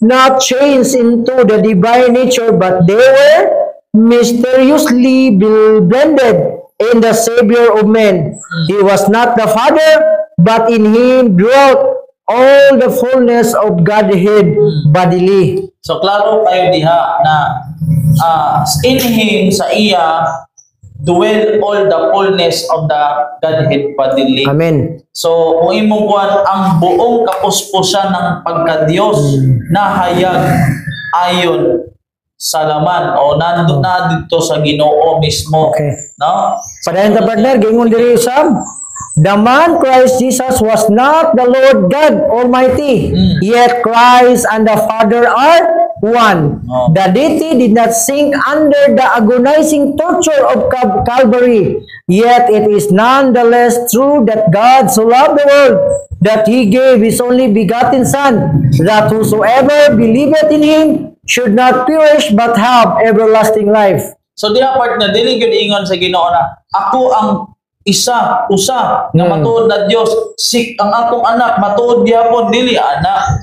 not changed into the divine nature, but they were mysteriously blended in the Savior of men. He was not the Father, but in Him dwelt all the fullness of Godhead bodily.
So klaro kayo diha na in Him sa iya dwell all the fullness of the Godhead bodily.
Amen.
So kung imong kuan ang buong kapuspusan ng pagka-Dios nahayag ayon sa laman o nandun na dito sa Ginoo mismo.
Okay.
No?
Padayon ta partner, gingon diri Sam. The man Christ Jesus was not the Lord God Almighty, yet Christ and the Father are one. The deity did not sink under the agonizing torture of Calvary, yet it is nonetheless true that God so loved the world that He gave His only begotten Son, that whosoever believeth in Him should not perish but have everlasting life.
So diha partner, dili gyud ingon sa Ginoo na ako ang usa nga matuod na Dios, ang akong anak matuod gyapon dili anak.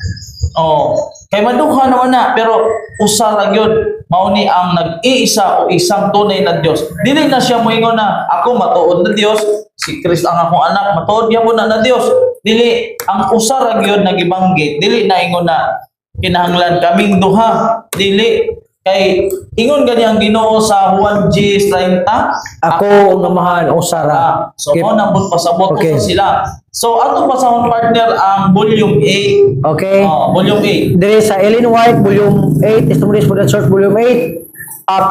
Kay madugha naman na pero usa ra gyud mao ni ang nag-iisa o isang tunay na Dios. Dili na siya moingon na ako matuod na Dios, si Kristo ang akong anak matuod gyapon na Dios. Dili ang usa ra gyud nagibanggit, dili na ingon na kinahanglan kaming duha, dili kay ingon gani ang Ginoo sa Juan 10:30
ako ngamahan usara.
So mo nambot pasabot ko sa sila. So ato pasahon partner ang volume 8.
Okay.
Volume 8.
Diri sa Ellen White volume 8 Testimonies for the Church volume 8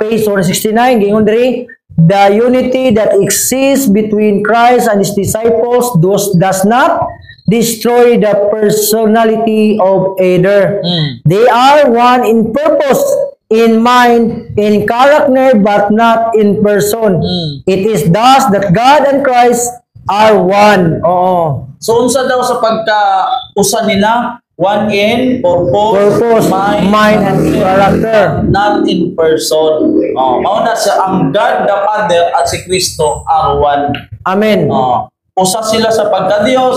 page 169 gingon diri the unity that exists between Christ and His disciples does not destroy the personality of either. They are one in purpose, in mind, in character, but not in person. It is thus that God and Christ are one. Oo.
So unsa daw sa pagka-usa nila? One in purpose,
Mind, and character.
not in person. Mao na sa ang God the Father at si Kristo are one.
Amen.
Usa sila sa pagka-Dios,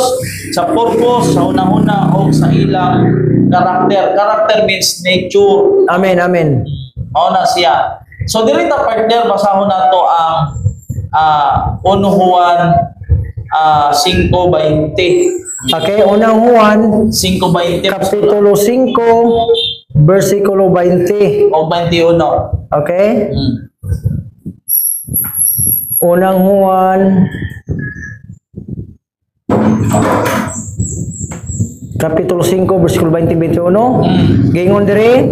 sa purpose, sa una-una o sa ilang karakter. Karakter means nature.
Amen, amen.
Mao na siya. So diri ta partner basahon nato ang 1 Juan 5:20.
Okay, unang Juan,
5:20
Kapitulo 5, versikulo 20.
o 21.
Okay? Unang Juan, Kapitulo 5, versikulo 20-21. Gingon diri,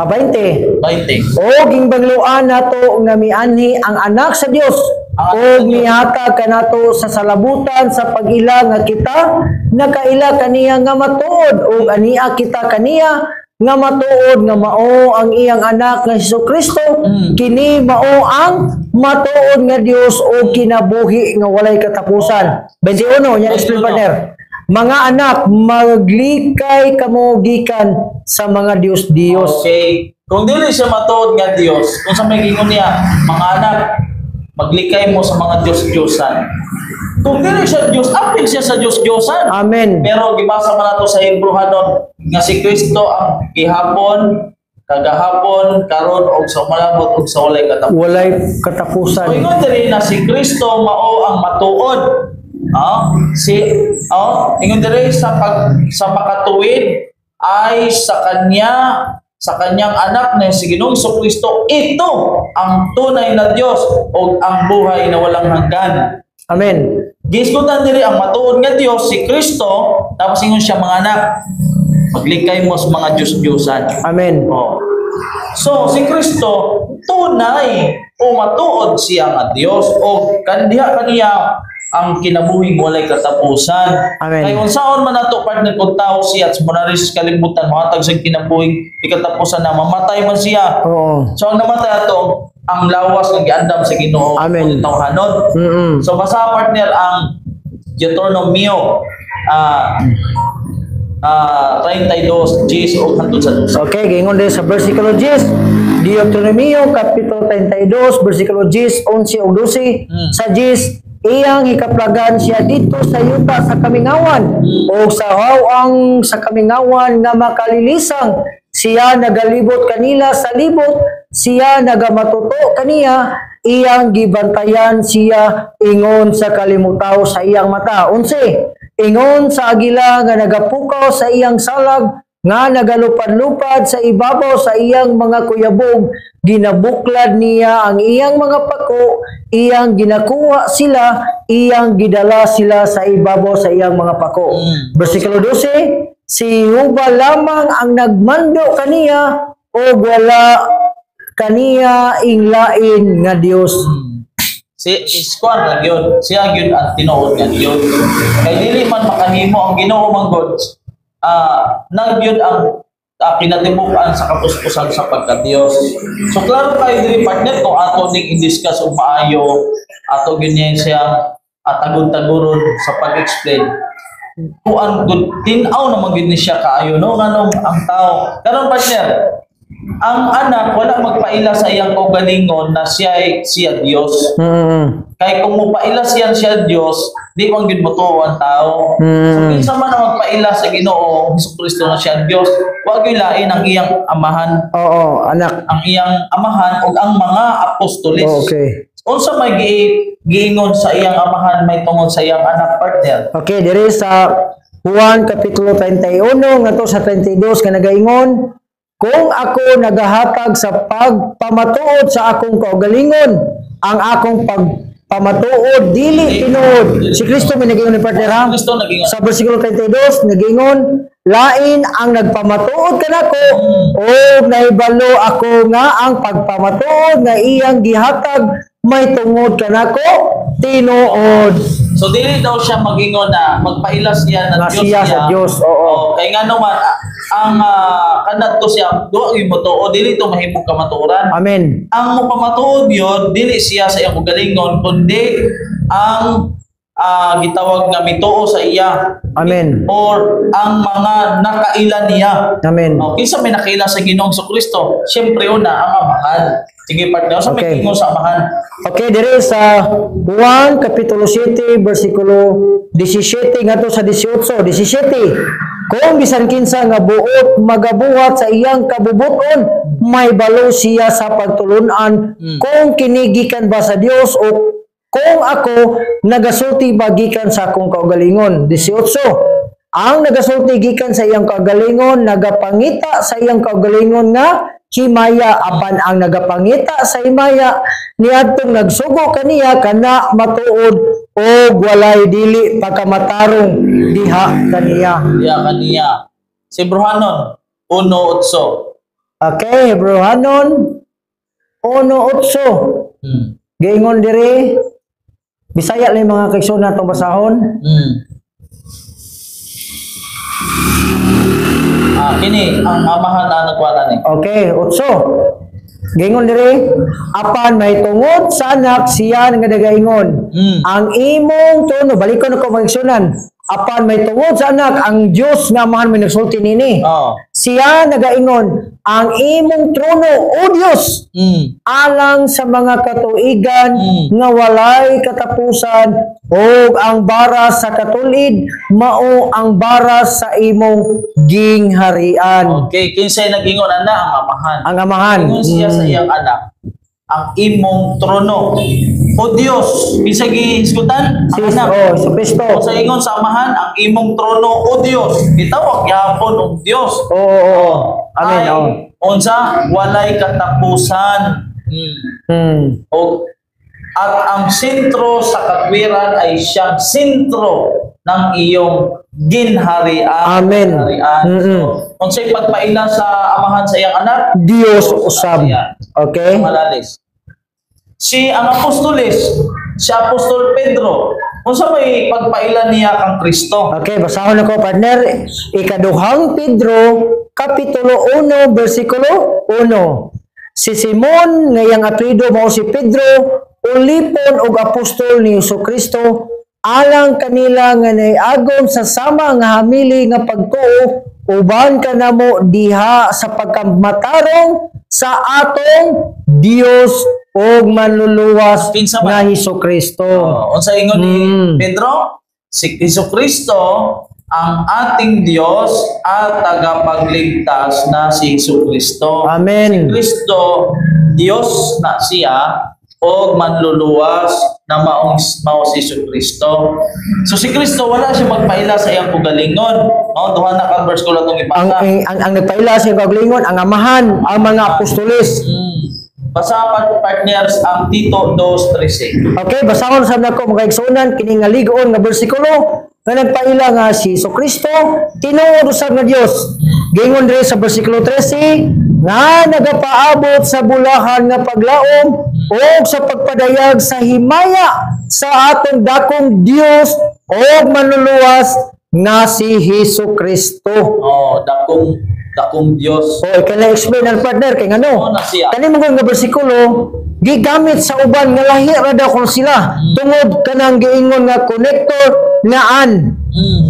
20.
20.
O gingbangluan nato nga mianhi ang anak sa Dios o mihatag kanato sa salabutan sa pag-ila nga kita nakaila kaniya nga matuod o ania kita kaniya nga matuod nga mao ang iyang anak nga Hesukristo kini mao ang matuod nga Dios o kinabuhi nga walay katapusan. 21 nya explain partner. Mga anak, maglikay kamo gikan sa mga Dios.
Okay. Kung dili siya matuod nga Dios, kung sa may gingon niya, mga anak, maglikay mo sa mga Diyos-Diyosan. Kung dili siya Diyos, apil siya sa Diyos-Diyosan.
Amen.
Pero gibasa man nato sa Hebrehanon nga si Kristo ang gihapon, kagahapon, karon og sa malabot og sa walay katapusan.
Walay
So
katapusan.
ingon diri na si Kristo mao ang matuod. Ingon diri sa makatuwid ay sa kanyang anak na si Ginoong Jesucristo. Ito ang tunay na Dios o ang buhay na walang hanggan.
Amen.
Gisgutan diri ang matuod nga Dios si Kristo, tapos ingon siya mga anak, maglikay mo sa mga Diyos-Diyosan.
Amen.
So si Kristo tunay o matuod siya nga Dios o kandiha kaniya ang kinabuhing walay katapusan.
Amen.
Kay unsaon man nato partner kung tao siya at monaris kalibutan mohatag sa kinabuhing katapusan na mamatay man siya.
Oo.
So ang namatay ato ang lawas nga giandam sa Ginoo
Amen.
tawhanon. So basa partner ang Deuteronomio 32 10 o hangtod sa 12.
Okay, gingon din sa versikulo 10, Deuteronomio Kapitulo 32, versikulo 10, 11 o 12. Sa 10, iyang hikaplagan siya dito sa yuta sa kamingawan o sa hawang sa kamingawan nga makalilisang siya nagalibot kanila sa libot, siya nagamatuto kaniya, iyang gibantayan siya ingon sa kalimutaw sa iyang mata. 11, ingon sa agila nga nagapukaw sa iyang salag, nga nagalupad-lupad sa ibabaw sa iyang mga kuyabog, ginabuklad niya ang iyang mga pako, iyang ginakuha sila, iyang gidala sila sa ibabaw sa iyang mga pako. Versikulo 12, si Jehovah lamang ang nagmando kaniya o wala kaniya inglain nga Dios.
Si Iskuan lang yun. Siya yun ang tinuod nga Dios. Kay dili man makahimo ang Ginoo mang God. Nagyud ang kinatibukan sa kapuspusan sa pagka-Dios. So klaro kayo diri partner kung ato ning i-discuss og maayo, ato ganyan siya tagod-taguron sa pag-explain. Kung ang good tinaw na magid ni siya kaayo no nganong ang tao. Karon partner, ang anak wala magpaila sa iyang kaugalingon na siya Dios. Kay kung mopaila siya Dios, di man gyud motuo ang tao. So kinsa man ang magpaila sa Ginoo Jesucristo na siya Dios, wa gyud lain ang iyang amahan.
Oo, anak.
Ang iyang amahan ug ang mga apostoles.
Okay.
Unsa may giingon sa iyang amahan may tungod sa iyang anak partner?
Okay, diri sa Juan Kapitulo 31 ngadto sa 32 nga nagaingon, kung ako nagahatag sa pagpamatuod sa akong kaugalingon, ang akong pagpamatuod dili tinuod. Si Kristo may nagingon ni partner ha?
Kristo nagingon.
Sa versikulo 32 nagingon, lain ang nagpamatuod kanako o naibalo ako nga ang pagpamatuod nga iyang gihatag may tungod kanako tinuod.
So dili daw siya magingon na magpaila siya ng
Nga
Diyos
siya sa Diyos, oo.
Kay nga naman ang kanat to siya duwa gyud mo tuo dili to mahimong kamatuoran.
Amen.
Ang mapamatuod yun, dili siya sa iyang kagalingon, kundi ang gitawag nga mituo sa iya.
Amen.
Or ang mga nakailan niya.
Amen.
Kinsa may nakailan sa Ginoong Kristo? Siyempre una, ang amahan. Sige, partner. Sa
Okay.
may kingon sa amahan.
Okay, dire sa Juan Kapitulo 7, versikulo 17 ngadto sa 18, 17. Kung bisan kinsa nga buot magabuhat sa iyang kabubuton, may balo siya sa pagtulunan kung kinigikan ba sa Dios o kung ako nagasulti ba gikan sa akong kaugalingon. 18. Ang nagasulti gikan sa iyang kaugalingon nagapangita sa iyang kaugalingon nga himaya, apan ang nagapangita sa himaya niadtong nagsugo kaniya kana matuod o walay dili pagkamatarong diha kaniya.
Ya kaniya. Si Hebrehanon 1:8.
Okay, Hebrehanon 1:8. Giingon diri Bisaya lang yung mga kaigsoon natong basahon.
Kini ang amahan na nagwala ni.
Okay, 8. Gingon diri, apan may tungod sa anak siya nga nagagaingon. Ang imong tuno, balikon ako magsunan. Apan may tungod sa anak ang Dios nga amahan may nagsulti nini. Siya nagaingon, ang imong trono o Dios alang sa mga katuigan nga walay katapusan o ang baras sa katulid mao ang baras sa imong gingharian.
Okay, kinsay nagingon ana ang amahan.
Ang amahan.
Ingon siya sa iyang anak, ang imong trono o Dios. Bisag gihisgutan ang anak.
Sa Kristo.
O sa ingon sa amahan, ang imong trono o Dios. Gitawag gyapon og Dios.
Oo. Amen.
Ay, unsa walay katapusan. O at ang sentro sa katwiran ay siyang sentro ng iyong ginharian.
Amen.
So, unsay pagpaila sa amahan sa iyang anak?
Dios usab. Okay?
Malalis. Si ang apostoles, si Apostol Pedro, unsa may pagpaila niya kang Kristo?
Okay, basahon ako partner. Ikaduhang Pedro, Kapitulo 1, versikulo 1. Si Simon, ngayang apelyido mao si Pedro, ulipon og apostol ni Jesucristo, alang kanila nga naiagom sa sama nga hamili nga pagtuo, uban kanamo diha sa pagkamatarong sa atong Dios og manluluwas
Kinsa ba?
nga Jesucristo.
Unsa ingon ni Pedro? Si Jesucristo ang ating Dios at tagapagligtas na si Jesucristo.
Amen.
Si Kristo, Dios na siya o manluluwas na mao si Jesucristo. So si Kristo wala siya magpaila sa iyang kugalingon. No, duha na ka verse ko lang tong ipasa.
Ang nagpaila sa kaglingon ang amahan, ang mga apostoles.
Basahan partners ang Tito 2:13.
Okay, basahon sa nako mga igsunan kini nga ligon nga bersikulo nga nagpaila nga si Jesucristo tinuod usab nga Dios. Gingon diri sa bersikulo 13 nga nagapaabot sa bulahan nga paglaom o sa pagpadayag sa himaya sa atong dakong Dios o manluluwas nga si Jesucristo.
Dakong Dios.
Kaya explain ang partner kay ngano.
Na siya.
Kani mo nga bersikulo gigamit sa uban nga lahi ra daw kon sila tungod kanang giingon nga connector nga an.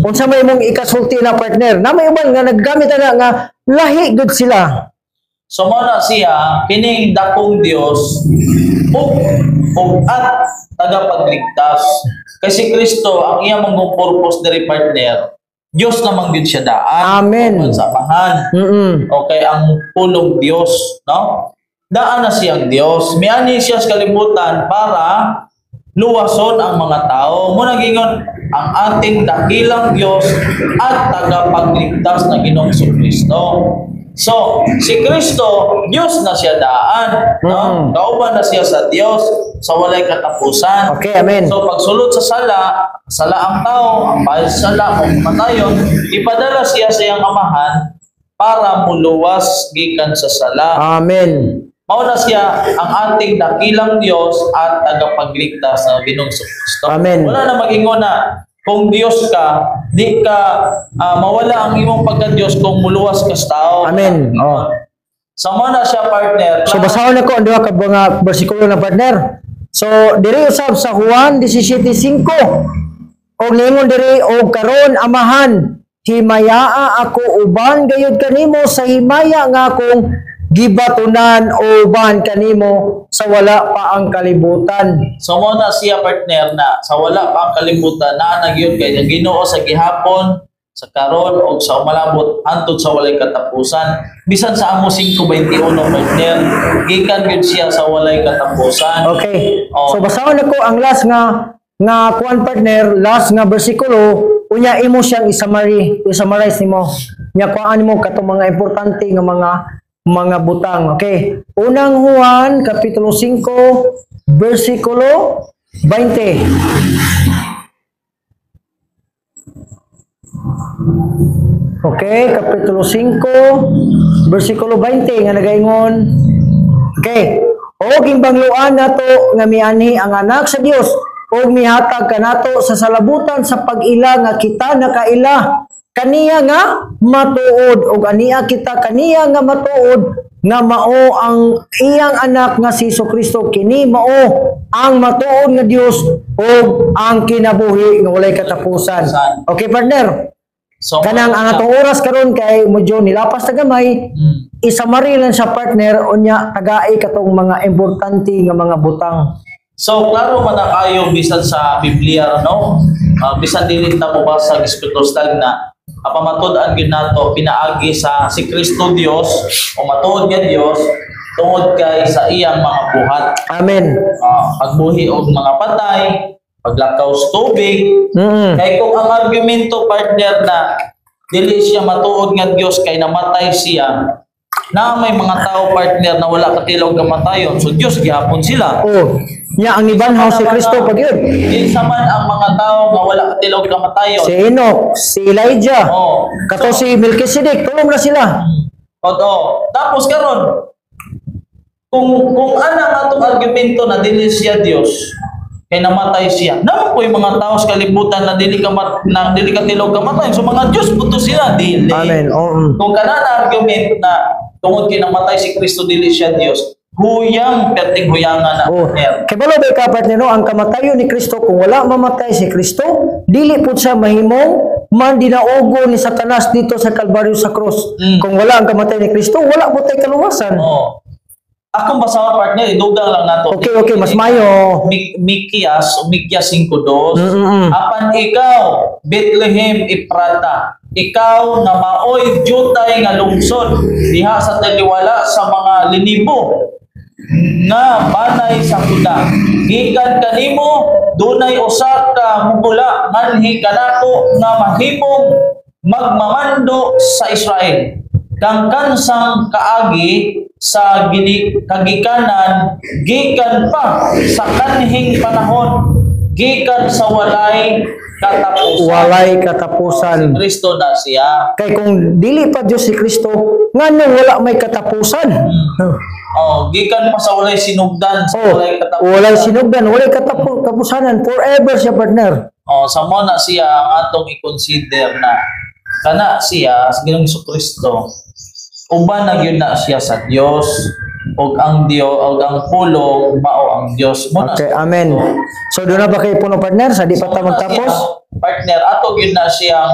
Unsa may imong ikasulti na partner? Na may uban nga naggamit ana nga lahi gud sila.
So mo na siya kining dakong Dios ug at tagapagligtas. Kasi Kristo ang iyang mga purpose diri partner. Diyos namang din siya daan.
Amen.
Sa amahan. Okay, ang pulong Diyos, no? Daan na siyang Diyos. Miani siya sa kalibutan para luwason ang mga tao. Muna gingon, ang ating dakilang Diyos at tagapagligtas na Ginoong Kristo. So, si Kristo, Diyos na siya daan. No? Kauban na siya sa Diyos sa walay katapusan.
Okay, amen.
So, pagsulod sa sala ang tao, ang bahal sa sala, kung matayon, ipadala siya sa iyang amahan para muluwas gikan sa sala.
Amen.
Mauna siya ang ating dakilang Diyos at tagapagligtas na Ginoong Kristo.
Amen.
Wala na mag-ingon na kung Dios ka, di ka mawala ang imong pagka-Dios kung muluwas ka sa tao.
Amen. Oh.
Sama na siya, partner.
So basahon na ko ang duha ka mga bersikulo na partner. So diri usab sa Juan 17:5. Og ningon diri og karon amahan, himayaa ako uban gayud kanimo sa himaya nga akong gibatunan uban kanimo sa wala pa ang kalibutan.
So mo na siya, partner, na sa wala pa ang kalibutan na nagyud kay Ginoo sa gihapon, sa karon o sa umalabot hantod sa walay katapusan. Bisan sa amo 5:21, partner, gikan gyud siya sa walay katapusan.
Okay.
Oh.
So basahon nako ang last nga kuan partner, last nga bersikulo, unya imo siyang i-summarize nimo. Nya kuan mo katong mga importante nga mga butang. Okay. Unang Juan kapitulo 5 bersikulo 20. Okay, kapitulo 5 bersikulo 20 nga nagaingon. Okay. Og gimbangluan nato nga mianhi ang anak sa Dios og mihatag kanato sa salabutan sa pag-ila nga kita nakaila kaniya nga matuod og aniya kita kaniya nga matuod nga mao ang iyang anak nga si Jesucristo. Kini mao ang matuod nga Dios og ang kinabuhi nga walay katapusan. Okay, partner?
So
Kanang ang atong oras karon kay medyo nilapas na gamay, isamari lang sa partner unya tagai katong mga importante nga mga butang.
So, klaro man na kayo bisan sa Biblia, no? Bisan dili ta mo basa sa Espiritu na pamatud-an gyud nato pinaagi sa si Kristo Dios o matuod nga Dios tungod kay sa iyang mga buhat.
Amen.
Pagbuhi og mga patay, paglakaw sa tubig. Kay kung ang argumento, partner, na dili siya matuod nga Dios kay namatay siya, na may mga tao, partner, na wala katilog kamatayon, so Dios gihapon sila.
Oh, nya ang ibanhaw si Kristo pag yun.
Isa man ang mga tao nga wala katilog kamatayon.
Si Enoch, si Elijah,
Oh.
kato si Melchizedek, tulong na sila.
Tapos karon, kung ana atong argumento na dili siya Dios, kay namatay siya. Naman po yung mga tao sa kalibutan na dili ka tilog kamatayon. So mga Dios puto sila dili.
Amen.
Kung kana argument na tungod kay namatay si Kristo dili siya Dios, huyang perting huyangan na.
Oh. Kay balo ba ka partner no, ang kamatayon ni Kristo kung wala mamatay si Kristo, dili pud siya mahimong man dinaugo ni Satanas dito sa Kalbaryo sa krus. Kung wala ang kamatay ni Kristo, wala po tay kaluwasan.
Oh. Akong basahan, partner, idugang lang nato.
Okay, mas mayo.
Mikias 5:2. Apan ikaw, Bethlehem Ephrata, ikaw nga maoy jutay nga lungsod diha sa taliwala sa mga linibo nga banay sa Juda. Gikan kanimo dunay usa ka mugula manhi kanako nga mahimong magmamando sa Israel. Kang kansang kaagi sa kagikanan gikan pa sa kanhing panahon, gikan sa walay katapusan.
Walay katapusan.
Si Kristo na siya.
Kay kung dili pa Dios si Kristo, ngano wala may katapusan?
Gikan pa sa walay sinugdan, sa walay katapusan.
Walay sinugdan, walay katapusanan, forever siya, partner.
Sa mo na siya ang atong i-consider na kana siya sa Ginoong Jesucristo. Uban na gyud na siya sa Dios, og ang Dios og ang pulong mao ang Dios. Muna
Okay, amen. So doon na ba kayo puno, partner? Sa di pa ta magtapos?
Partner, ato gyud na siyang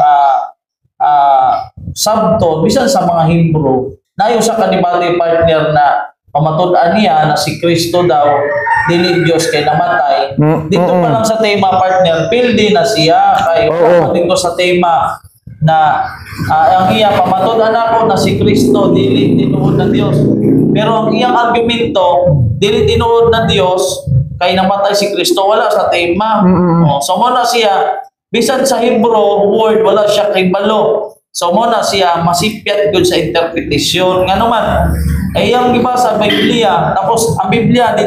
sabto bisan sa mga Hebrew. Nayo sa kanibati, partner, na pamatud-an niya na si Kristo daw dili Dios kay namatay. Dito pa lang sa tema, partner, pildi na siya kay dito sa tema na ang iya pamatud-an ako na si Kristo dili tinuod na Dios. Pero ang iyang argumento dili tinuod na Dios kay namatay si Kristo, wala sa tema. So mo na siya bisan sa Hebrew word wala siya kay balo. So mo na siya masipyat gud sa interpretasyon nga naman ay ang gibasa sa Biblia, tapos ang Biblia di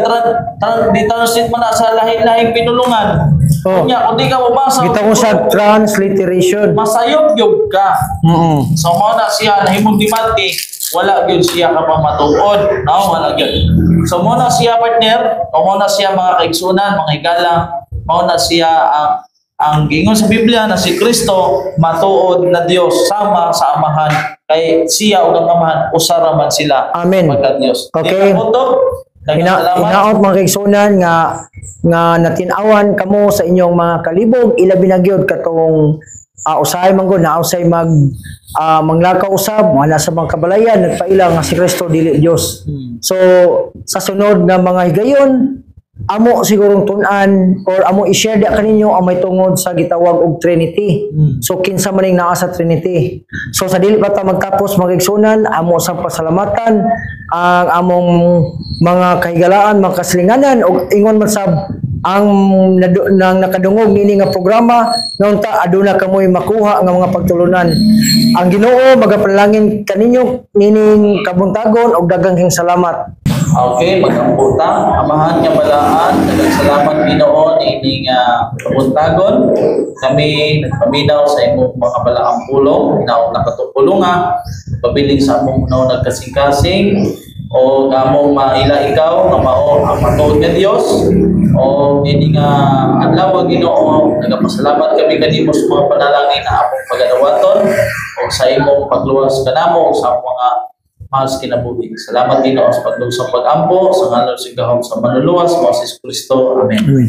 translate man na sa lahi-lahing pinulungan. Kung di ka mabasa,
Kita ko sa transliteration.
masayop gyud ka. So mo na siya nahimong dimati, wala gyud siya ka pamatuod, no, wala gyud. So mo na siya, partner, o mo na siya mga kaigsunan, mga higala, mo na siya ang ang gingon sa Biblia na si Kristo matuod na Dios sama sa Amahan kay siya ug ang Amahan usara man sila
Amen.
magka Dios.
Okay. Hinaot mga kaigsunan nga natinawan kamo sa inyong mga kalibog ilabi na gyud katong usahay man gud na usay manglakaw usab wala sa mga kabalayan nagpaila nga si Kristo dili Dios. So sa sunod nga mga higayon amo sigurong tun-an or amo i-share da kaninyo ang may tungod sa gitawag og Trinity. So kinsa man ning naa sa Trinity. So sa dili pa ta magtapos mga kaigsunan amo sa pasalamatan ang among mga kahigalaan, mga kaslinganan ug ingon man sab ang nang nakadungog nini nga programa naunta aduna kamoy makuha nga mga pagtulunan. Ang Ginoo magapanalangin kaninyo nining kabuntagon ug daghang salamat.
Okay, magkamputa. Amahan nga balaan, salamat Ginoo ining kabuntagon. Kami nagpaminaw sa imong mga balaang pulong, na nakatupulong pabiling sa among unaw nagkasing-kasing o among maila ikaw nga mao ang matuod nga Dios o ini nga adlaw Ginoo nagapasalamat kami kanimo sa mga panalangin na among pagadawaton o sa imong pagluwas kanamo sa mga mahal sa kinabuhi. Salamat Ginoo sa pagluwas sa pag-ampo sa ngalan sa gahom sa manluluwas mo si Kristo. Amen.